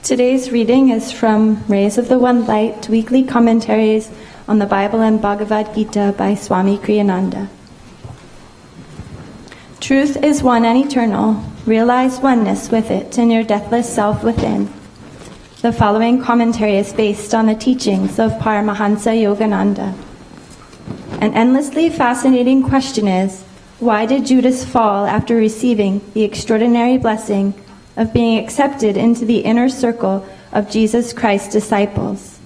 Today's reading is from Rays of the One Light, Weekly Commentaries on the Bible and Bhagavad Gita by Swami Kriyananda. Truth is one and eternal. Realize oneness with it in your deathless self within. The following commentary is based on the teachings of Paramahansa Yogananda. An endlessly fascinating question is, why did Judas fall after receiving the extraordinary blessing of being accepted into the inner circle of Jesus Christ's disciples?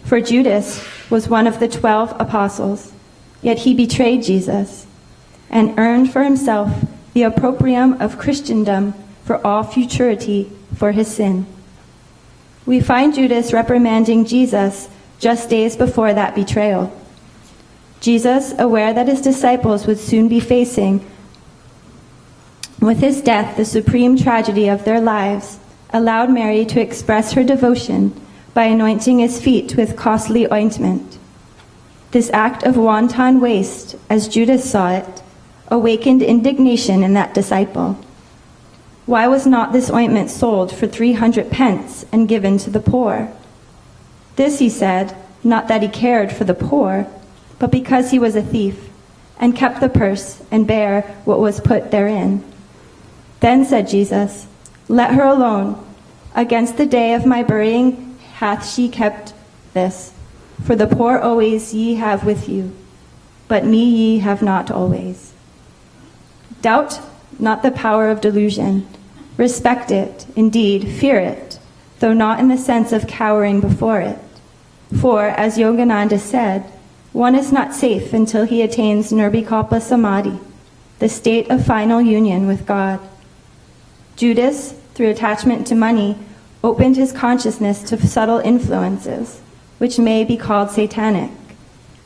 For Judas was one of the 12 apostles, yet he betrayed Jesus and earned for himself the opprobrium of Christendom for all futurity for his sin. We find Judas reprimanding Jesus just days before that betrayal. Jesus, aware that his disciples would soon be facing with his death the supreme tragedy of their lives, allowed Mary to express her devotion by anointing his feet with costly ointment. This act of wanton waste, as Judas saw it, awakened indignation in that disciple. Why was not this ointment sold for 300 pence and given to the poor? This, he said, not that he cared for the poor, but because he was a thief, and kept the purse and bare what was put therein. Then said Jesus, let her alone. Against the day of my burying hath she kept this. For the poor always ye have with you, but me ye have not always. Doubt not the power of delusion. Respect it, indeed, fear it, though not in the sense of cowering before it. For, as Yogananda said, one is not safe until he attains Nirvikalpa Samadhi, the state of final union with God. Judas, through attachment to money, opened his consciousness to subtle influences, which may be called satanic,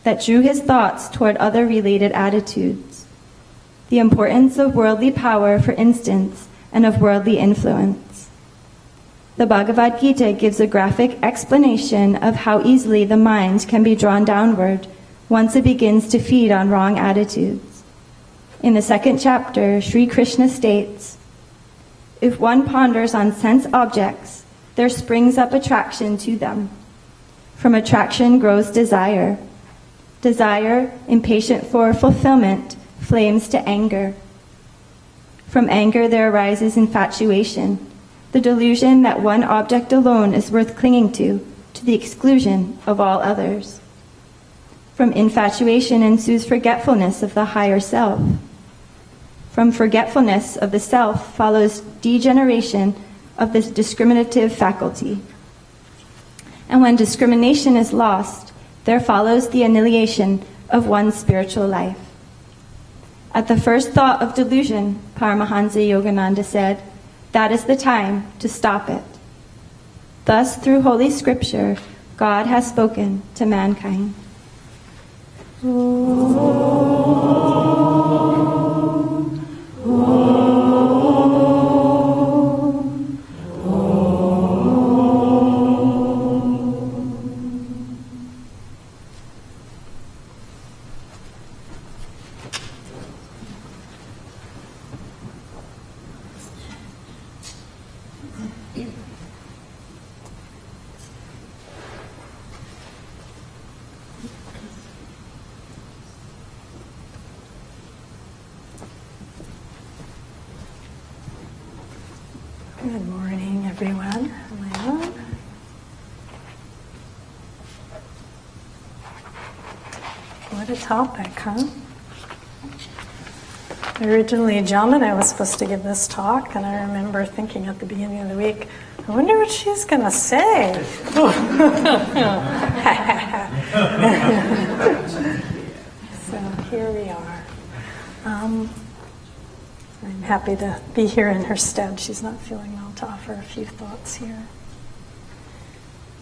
that drew his thoughts toward other related attitudes. The importance of worldly power, for instance, and of worldly influence. The Bhagavad Gita gives a graphic explanation of how easily the mind can be drawn downward once it begins to feed on wrong attitudes. In the second chapter, Sri Krishna states, if one ponders on sense objects, there springs up attraction to them. From attraction grows desire. Desire, impatient for fulfillment, flames to anger. From anger there arises infatuation, the delusion that one object alone is worth clinging to the exclusion of all others. From infatuation ensues forgetfulness of the higher self. From forgetfulness of the self follows degeneration of the discriminative faculty. And when discrimination is lost, there follows the annihilation of one's spiritual life. At the first thought of delusion, Paramahansa Yogananda said, that is the time to stop it. Thus, through Holy Scripture, God has spoken to mankind. Good morning, everyone. Am I on? What a topic, huh? Originally, John and I was supposed to give this talk, and I remember thinking at the beginning of the week, I wonder what she's going to say. So here we are. I'm happy to be here in her stead. She's not feeling well, to offer a few thoughts here.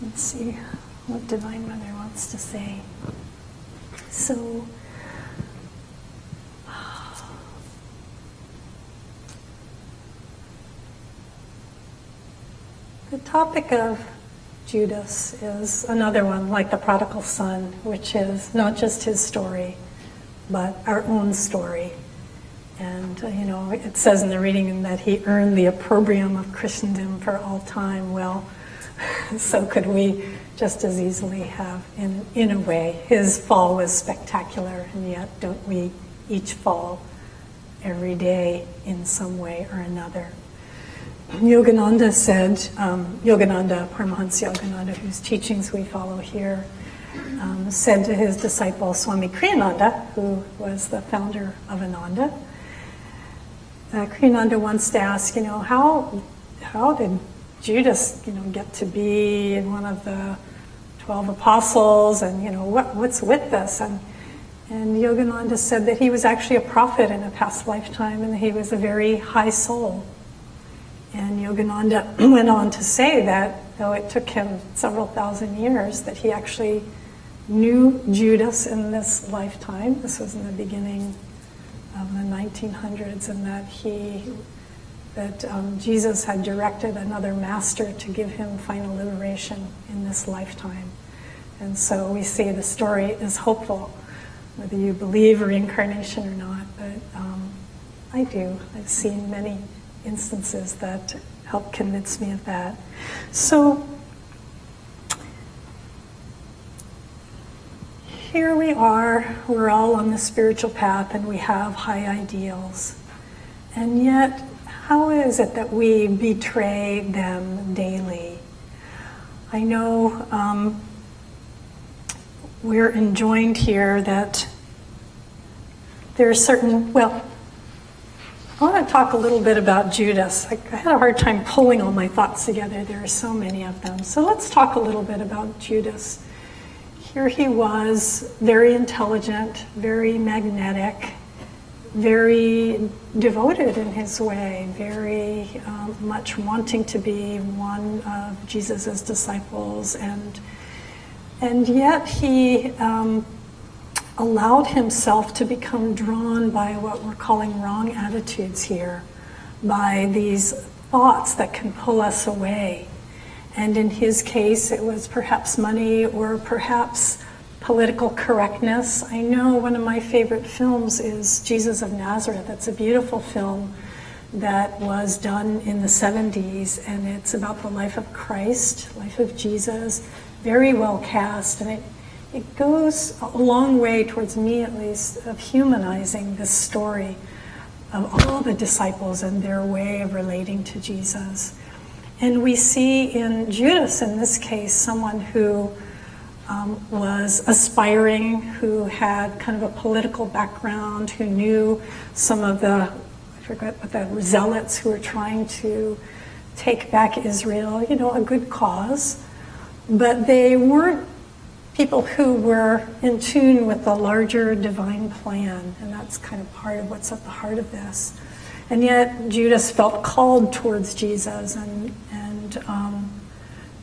Let's see what Divine Mother wants to say. So, the topic of Judas is another one, like the prodigal son, which is not just his story, but our own story. And, it says in the reading that he earned the opprobrium of Christendom for all time. Well, so could we just as easily have, in a way. His fall was spectacular, and yet don't we each fall every day in some way or another. Yogananda said, Paramahansa Yogananda, whose teachings we follow here, said to his disciple Swami Kriyananda, who was the founder of Ananda, Kriyananda once asked, how did Judas, get to be one of the 12 apostles, and what's with this? And Yogananda said that he was actually a prophet in a past lifetime, and he was a very high soul. And Yogananda went on to say that though it took him several thousand years, that he actually knew Judas in this lifetime. This was in the beginning of the 1900s, and that Jesus had directed another master to give him final liberation in this lifetime. And so we see the story is hopeful, whether you believe reincarnation or not. But I do. I've seen many instances that help convince me of that. So here we are, we're all on the spiritual path, and we have high ideals. And yet, how is it that we betray them daily? I know we're enjoined here that there are certain, I want to talk a little bit about Judas. I had a hard time pulling all my thoughts together. There are so many of them. So let's talk a little bit about Judas. Here he was, very intelligent, very magnetic, very devoted in his way, very much wanting to be one of Jesus' disciples, and yet he allowed himself to become drawn by what we're calling wrong attitudes here, by these thoughts that can pull us away. And in his case, it was perhaps money or perhaps political correctness. I know one of my favorite films is Jesus of Nazareth. It's a beautiful film that was done in the 70s, and it's about the life of Christ, life of Jesus, very well cast, and it goes a long way towards me, at least, of humanizing this story of all the disciples and their way of relating to Jesus. And we see in Judas, in this case, someone who was aspiring, who had kind of a political background, who knew some of the, I forget what the zealots who were trying to take back Israel, a good cause. But they weren't people who were in tune with the larger divine plan, and that's kind of part of what's at the heart of this. And yet Judas felt called towards Jesus and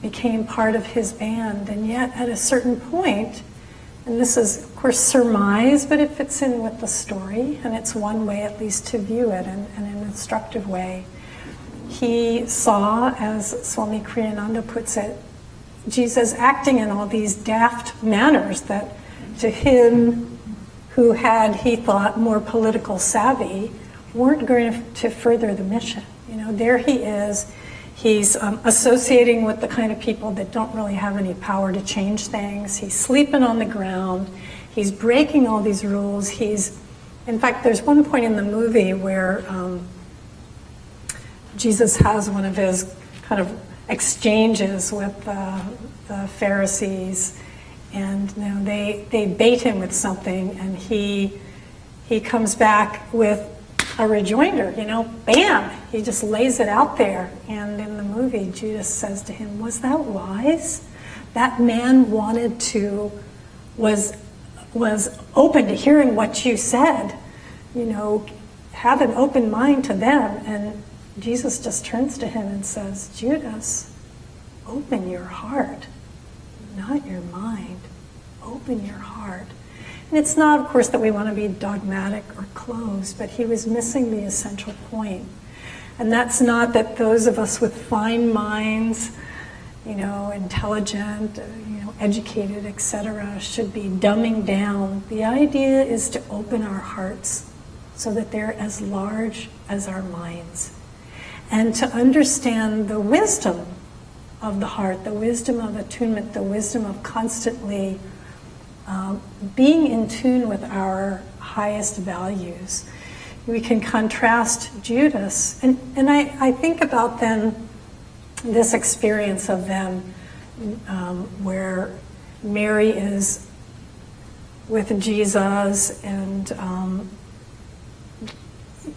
became part of his band. And yet at a certain point, and this is of course surmise, but it fits in with the story, and it's one way at least to view it in an instructive way. He saw, as Swami Kriyananda puts it, Jesus acting in all these daft manners that to him, who had, he thought, more political savvy, weren't going to further the mission. There he is. He's associating with the kind of people that don't really have any power to change things. He's sleeping on the ground. He's breaking all these rules. In fact, there's one point in the movie where Jesus has one of his kind of exchanges with the Pharisees, and they bait him with something, and he comes back with a rejoinder, bam, he just lays it out there. And in the movie, Judas says to him, was that wise? That man was open to hearing what you said, have an open mind to them. And Jesus just turns to him and says, Judas, open your heart, not your mind. Open your heart. And it's not, of course, that we want to be dogmatic or closed, but he was missing the essential point. And that's not that those of us with fine minds, intelligent, educated, etc., should be dumbing down. The idea is to open our hearts so that they're as large as our minds. And to understand the wisdom of the heart, the wisdom of attunement, the wisdom of constantly being in tune with our highest values. We can contrast Judas. And I think about then this experience of them where Mary is with Jesus, and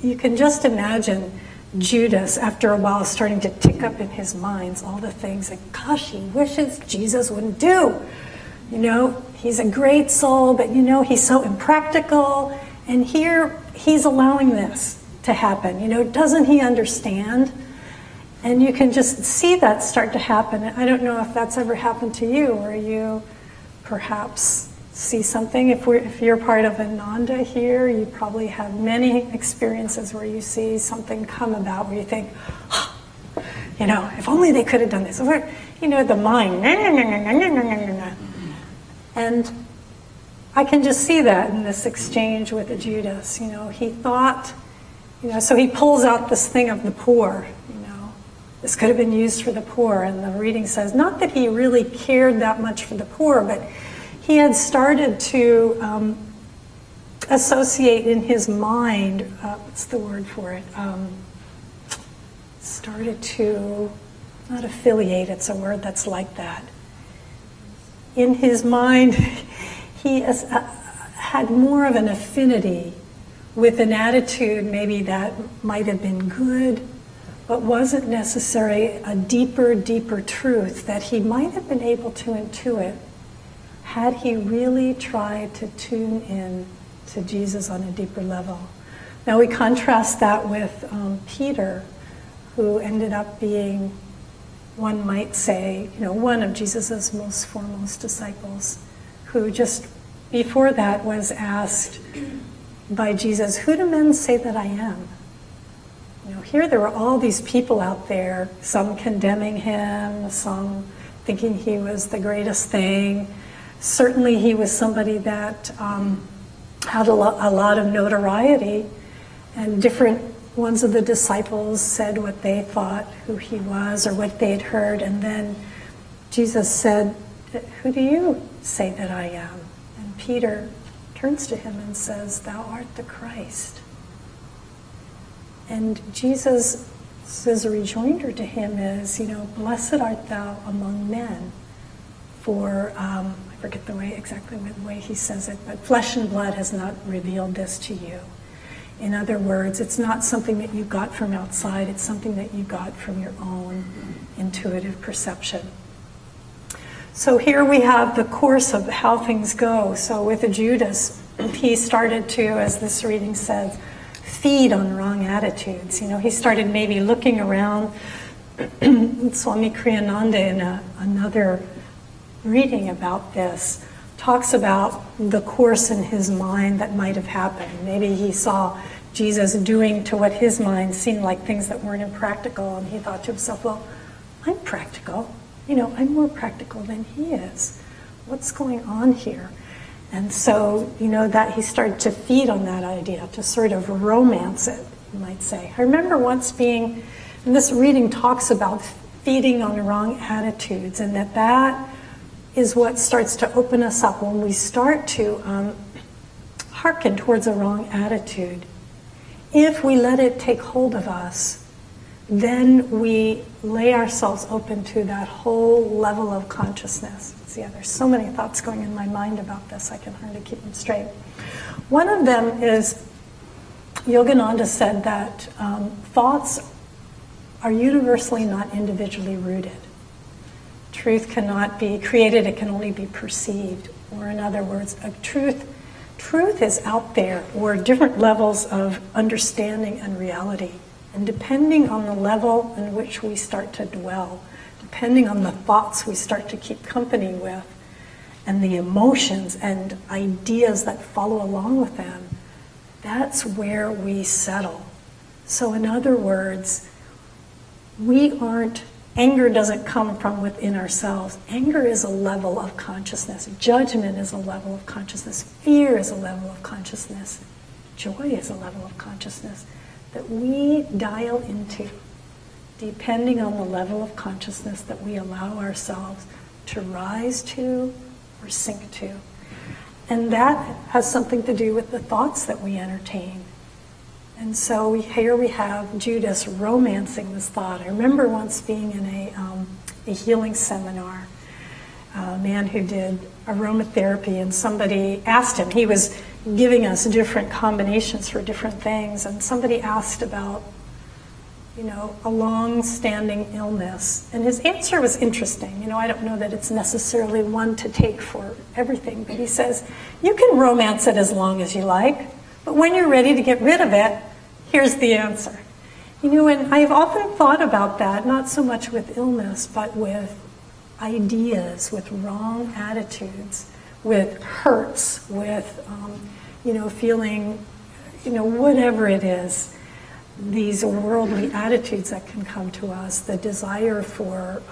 you can just imagine Judas, after a while, starting to tick up in his mind all the things that, gosh, he wishes Jesus wouldn't do. You know, he's a great soul, but you know, he's so impractical. And here, he's allowing this to happen. You know, doesn't he understand? And you can just see that start to happen. I don't know if that's ever happened to you, where you perhaps see something. If you're part of Ananda here, you probably have many experiences where you see something come about where you think, oh, you know, if only they could have done this. Or, you know, the mind. And I can just see that in this exchange with Judas. You know, he thought, you know, so he pulls out this thing of the poor. You know, this could have been used for the poor. And the reading says, not that he really cared that much for the poor, but he had started to associate in his mind, what's the word for it? Started to, not affiliate, it's a word that's like that. In his mind, he had more of an affinity with an attitude maybe that might have been good, but wasn't necessarily a deeper, deeper truth that he might have been able to intuit had he really tried to tune in to Jesus on a deeper level. Now we contrast that with Peter, who ended up being, one might say, you know, one of Jesus's most foremost disciples, who just before that was asked by Jesus, "Who do men say that I am?" You know, here there were all these people out there, some condemning him, some thinking he was the greatest thing. Certainly he was somebody that had a lot of notoriety, and different ones of the disciples said what they thought who he was or what they had heard, and then Jesus said, "Who do you say that I am?" And Peter turns to him and says, "Thou art the Christ." And Jesus' rejoinder to him is, you know, "Blessed art thou among men, for," I forget exactly the way he says it, but "flesh and blood has not revealed this to you." In other words, it's not something that you got from outside, it's something that you got from your own intuitive perception. So here we have the course of how things go. So with Judas, he started to, as this reading says, feed on wrong attitudes. You know, he started maybe looking around. Swami Kriyananda in another reading about this talks about the course in his mind that might have happened. Maybe he saw Jesus doing to what his mind seemed like things that weren't impractical, and he thought to himself, well, I'm practical. You know, I'm more practical than he is. What's going on here? And so, you know, that he started to feed on that idea, to sort of romance it, you might say. I remember once being, and this reading talks about feeding on wrong attitudes, and that is what starts to open us up when we start to hearken towards a wrong attitude. If we let it take hold of us, then we lay ourselves open to that whole level of consciousness. See, there's so many thoughts going in my mind about this, I can hardly keep them straight. One of them is, Yogananda said that thoughts are universally not individually rooted. Truth cannot be created, it can only be perceived. Or in other words, truth is out there, or different levels of understanding and reality. And depending on the level in which we start to dwell, depending on the thoughts we start to keep company with, and the emotions and ideas that follow along with them, that's where we settle. So in other words, anger doesn't come from within ourselves. Anger is a level of consciousness. Judgment is a level of consciousness. Fear is a level of consciousness. Joy is a level of consciousness that we dial into depending on the level of consciousness that we allow ourselves to rise to or sink to. And that has something to do with the thoughts that we entertain. And so here we have Judas romancing this thought. I remember once being in a healing seminar, a man who did aromatherapy, and somebody asked him, he was giving us different combinations for different things, and somebody asked about, a long-standing illness. And his answer was interesting. I don't know that it's necessarily one to take for everything, but he says, you can romance it as long as you like, but when you're ready to get rid of it, here's the answer. And I've often thought about that, not so much with illness, but with ideas, with wrong attitudes, with hurts, with, feeling, whatever it is, these worldly attitudes that can come to us, the desire for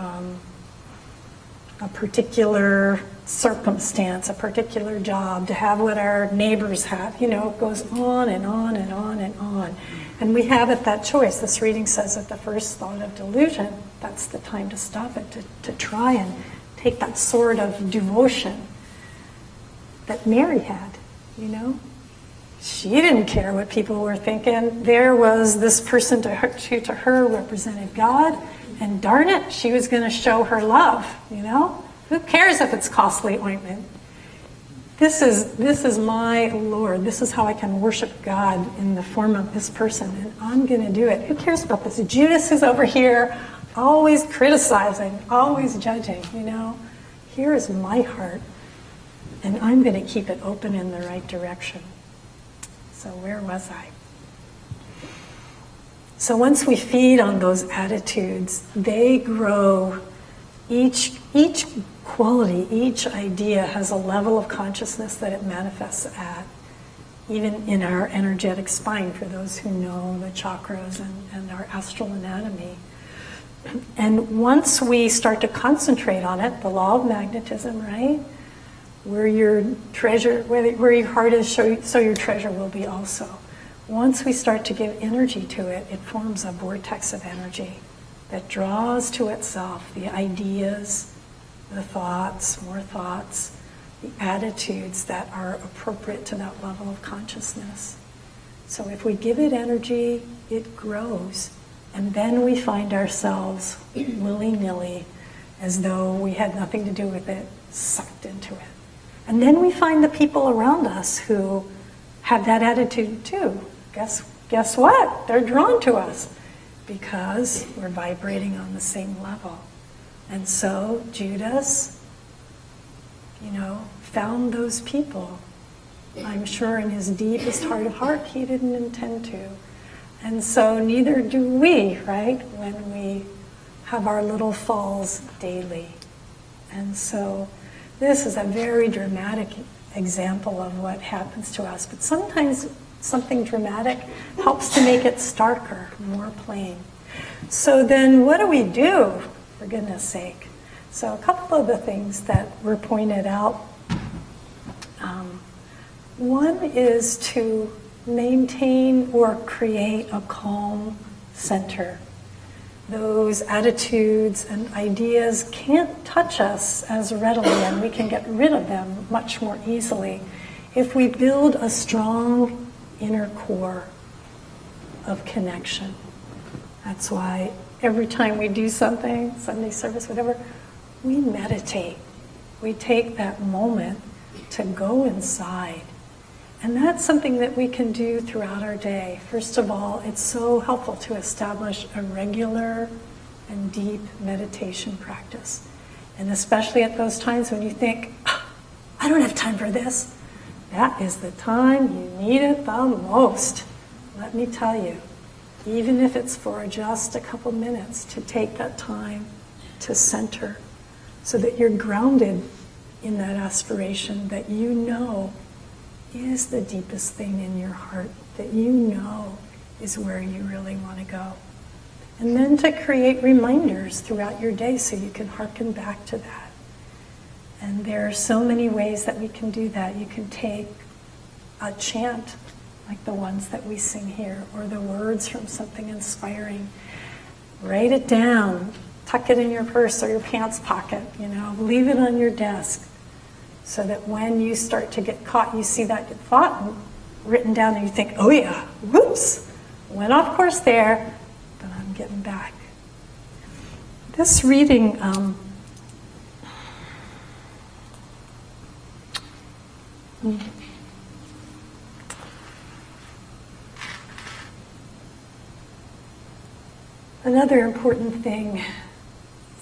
a particular circumstance, a particular job, to have what our neighbors have, it goes on and on and on and on. And we have it that choice. This reading says at the first thought of delusion, that's the time to stop it, to try and take that sword of devotion that Mary had, She didn't care what people were thinking. There was this person who to her represented God, and darn it, she was going to show her love, Who cares if it's costly ointment? This is my Lord. This is how I can worship God in the form of this person, and I'm going to do it. Who cares about this? Judas is over here, always criticizing, always judging, Here is my heart, and I'm going to keep it open in the right direction. So where was I? So once we feed on those attitudes, they grow. Each quality, each idea has a level of consciousness that it manifests at, even in our energetic spine, for those who know the chakras and our astral anatomy. And once we start to concentrate on it, the law of magnetism, right? Where your heart is, so your treasure will be also. Once we start to give energy to it, it forms a vortex of energy that draws to itself the ideas, the thoughts, more thoughts, the attitudes that are appropriate to that level of consciousness. So if we give it energy, it grows. And then we find ourselves willy-nilly, as though we had nothing to do with it, sucked into it. And then we find the people around us who have that attitude too. Guess what? They're drawn to us because we're vibrating on the same level. And so Judas, found those people. I'm sure in his deepest heart of heart, he didn't intend to. And so neither do we, right, when we have our little falls daily. And so this is a very dramatic example of what happens to us. But sometimes something dramatic helps to make it starker, more plain. So then what do we do, for goodness sake? So a couple of the things that were pointed out. One is to maintain or create a calm center. Those attitudes and ideas can't touch us as readily, and we can get rid of them much more easily if we build a strong inner core of connection. That's why every time we do something, Sunday service, whatever, we meditate. We take that moment to go inside. And that's something that we can do throughout our day. First of all, it's so helpful to establish a regular and deep meditation practice. And especially at those times when you think, I don't have time for this. That is the time you need it the most. Let me tell you, even if it's for just a couple minutes, to take that time to center so that you're grounded in that aspiration that you know is the deepest thing in your heart, that you know is where you really want to go. And then to create reminders throughout your day so you can hearken back to that. And there are so many ways that we can do that. You can take a chant like the ones that we sing here, or the words from something inspiring. Write it down, tuck it in your purse or your pants pocket, leave it on your desk, so that when you start to get caught, you see that thought written down and you think, oh yeah, whoops, went off course there, but I'm getting back. This reading, another important thing,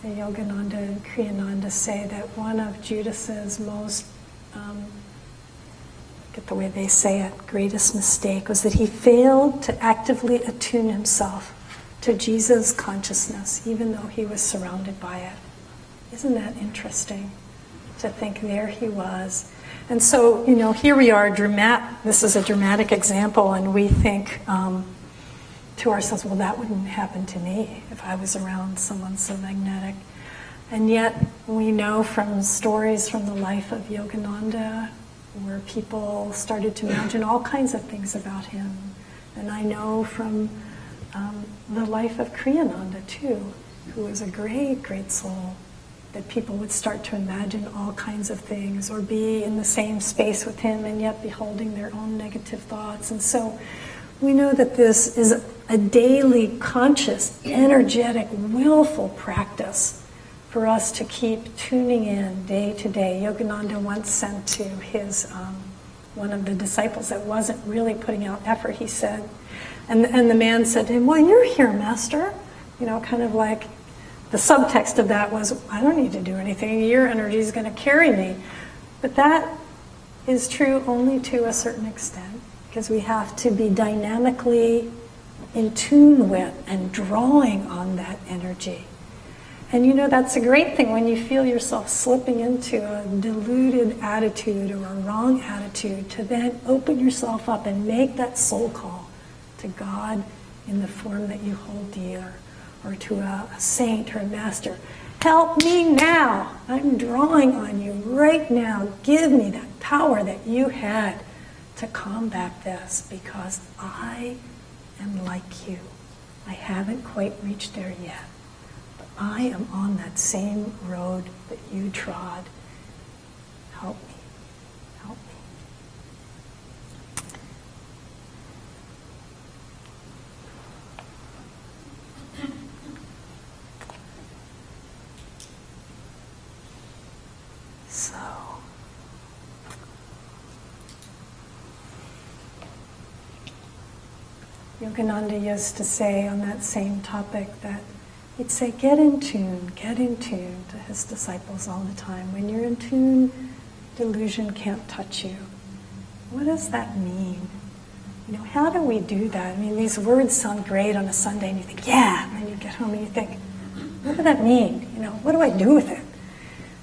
the Yogananda and Kriyananda say that one of Judas's most, get the way they say it, greatest mistake was that he failed to actively attune himself to Jesus' consciousness, even though he was surrounded by it. Isn't that interesting to think there he was? And so, here we are, this is a dramatic example, and we think to ourselves, well, that wouldn't happen to me if I was around someone so magnetic. And yet, we know from stories from the life of Yogananda, where people started to imagine all kinds of things about him. And I know from the life of Kriyananda, too, who was a great, great soul, that people would start to imagine all kinds of things, or be in the same space with him and yet be holding their own negative thoughts. And so we know that this is a daily, conscious, energetic, willful practice for us to keep tuning in day to day. Yogananda once sent to his one of the disciples that wasn't really putting out effort, he said, and the man said to him, well, you're here, Master. Kind of like the subtext of that was, I don't need to do anything. Your energy is going to carry me. But that is true only to a certain extent, because we have to be dynamically in tune with and drawing on that energy. And that's a great thing when you feel yourself slipping into a deluded attitude or a wrong attitude, to then open yourself up and make that soul call to God in the form that you hold dear, or to a saint or a master. Help me now. I'm drawing on you right now. Give me that power that you had to combat this, because I am like you. I haven't quite reached there yet, but I am on that same road that you trod. Help me. Help me. So, Yogananda used to say on that same topic that he'd say, get in tune to his disciples all the time. When you're in tune, delusion can't touch you. What does that mean? How do we do that? These words sound great on a Sunday, and you think, yeah, and then you get home and you think, what does that mean? What do I do with it?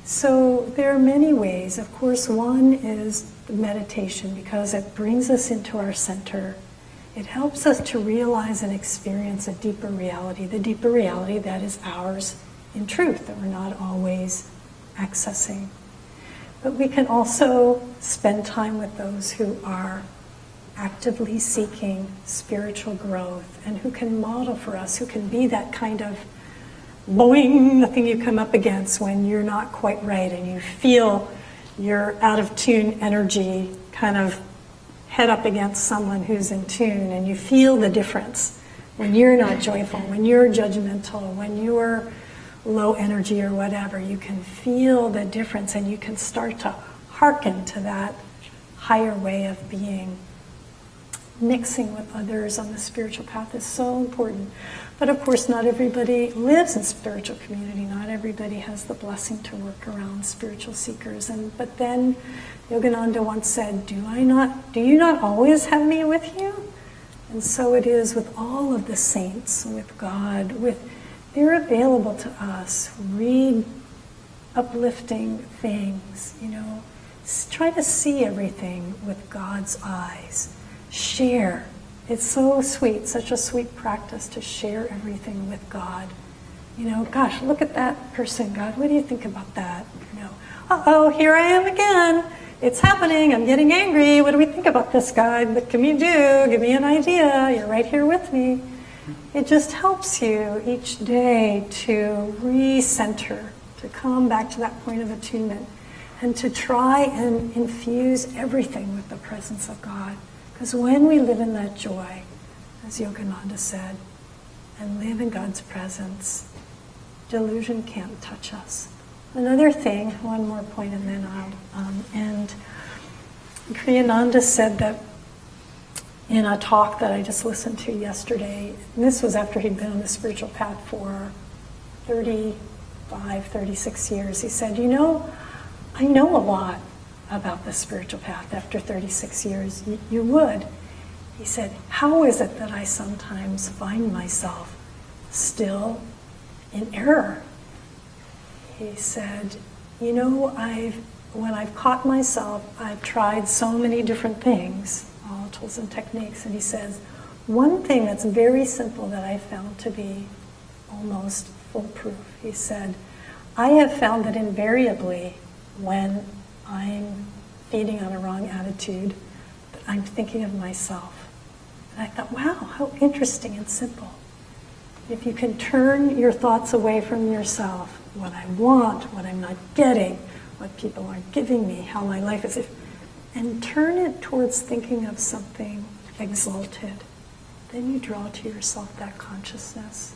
So there are many ways. Of course, one is the meditation, because it brings us into our center. It helps us to realize and experience a deeper reality, the deeper reality that is ours in truth, that we're not always accessing. But we can also spend time with those who are actively seeking spiritual growth, and who can model for us, who can be that kind of boing, the thing you come up against when you're not quite right and you feel your out of tune energy kind of head up against someone who's in tune, and you feel the difference when you're not joyful, when you're judgmental, when you're low energy or whatever. You can feel the difference, and you can start to hearken to that higher way of being. Mixing with others on the spiritual path is so important. But of course, not everybody lives in spiritual community. Not everybody has the blessing to work around spiritual seekers. But then Yogananda once said, do you not always have me with you? And so it is with all of the saints, with God, they're available to us. Read uplifting things, try to see everything with God's eyes. Share. It's so sweet, such a sweet practice to share everything with God. Gosh, look at that person. God, what do you think about that? Uh-oh, here I am again. It's happening. I'm getting angry. What do we think about this, God? What can we do? Give me an idea. You're right here with me. It just helps you each day to recenter, to come back to that point of attunement, and to try and infuse everything with the presence of God. Because when we live in that joy, as Yogananda said, and live in God's presence, delusion can't touch us. Another thing, one more point and then I'll end. Kriyananda said that in a talk that I just listened to yesterday, and this was after he'd been on the spiritual path for 35, 36 years, he said, I know a lot about the spiritual path after 36 years. You would. He said, how is it that I sometimes find myself still in error? He said, when I've caught myself, I've tried so many different things, all tools and techniques, and he says, one thing that's very simple that I found to be almost foolproof, he said, I have found that invariably when I'm feeding on a wrong attitude, that I'm thinking of myself. And I thought, wow, how interesting and simple. If you can turn your thoughts away from yourself, what I want, what I'm not getting, what people aren't giving me, how my life is, and turn it towards thinking of something exalted, then you draw to yourself that consciousness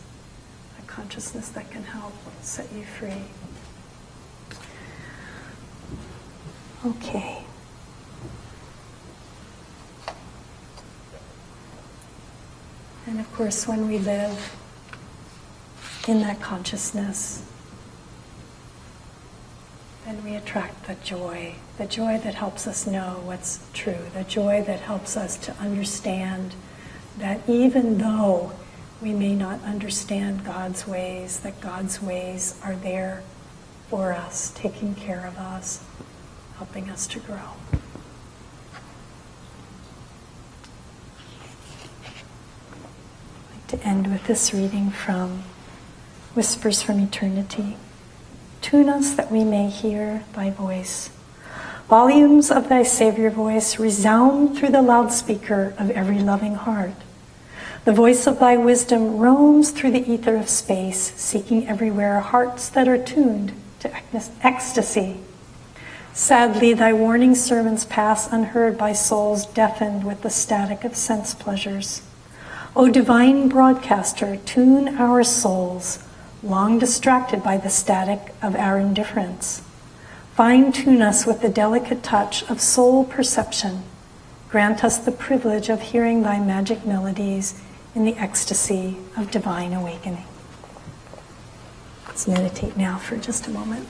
that can help set you free. Okay. And of course, when we live in that consciousness, then we attract the joy that helps us know what's true, the joy that helps us to understand that even though we may not understand God's ways, that God's ways are there for us, taking care of us, helping us to grow. I'd like to end with this reading from Whispers from Eternity. Tune us that we may hear thy voice. Volumes of thy Savior voice resound through the loudspeaker of every loving heart. The voice of thy wisdom roams through the ether of space, seeking everywhere hearts that are tuned to ecstasy. Sadly, thy warning sermons pass unheard by souls deafened with the static of sense pleasures. O divine broadcaster, tune our souls, long distracted by the static of our indifference. Fine-tune us with the delicate touch of soul perception. Grant us the privilege of hearing thy magic melodies in the ecstasy of divine awakening. Let's meditate now for just a moment.